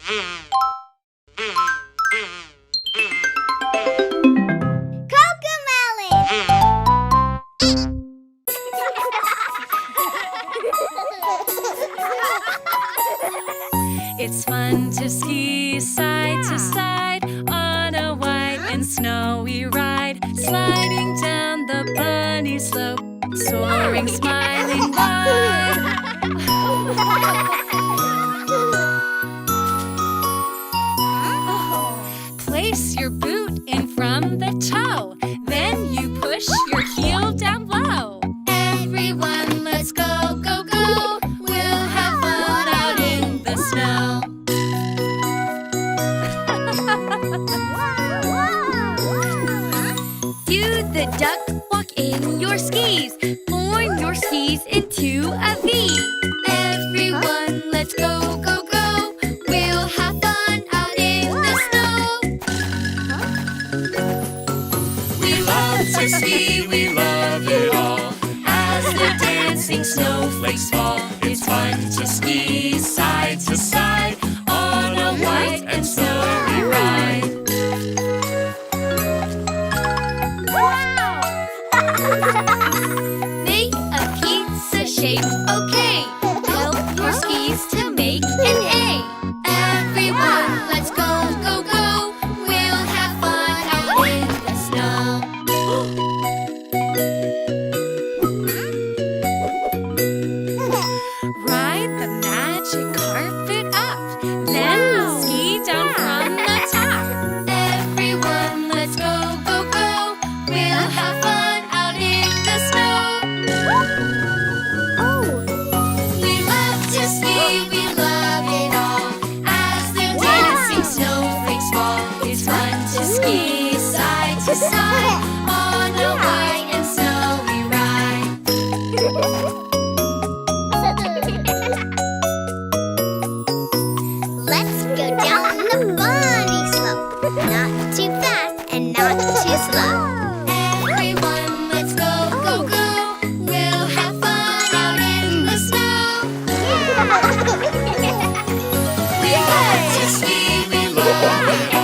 It's fun to ski side to side on a white and snowy ride, sliding down the bunny slope, soaring, smiling wide. Place your boot in from the toe, then you push your heel down low. Everyone, let's go, go, go. We'll have fun out in the snow. Do the duck walk in your skis, form your skis into a V. Everyone, let's go, go, go. We'll have fun out in the snow. We love to ski, we love it all. As the dancing snowflakes fall, it's fun to ski side to side on a white and snowy ride. Make a pizza shape, okay. Help your skis to make an A. Everyone, let's go, go, go. We'll have fun out in the snow. Ride the magic carpet up, then we'll ski down from the top. Everyone, let's go, go, go. We'll have fun out in the snow. We love to ski, we love it all. As the dancing snowflakes fall, it's fun to ski side to side on a white and snowy ride. Let's go down the bunny slope. Not too fast and not too slow. Everyone, let's go, go, go. We'll have fun out in the snow. We love to ski, we love it all.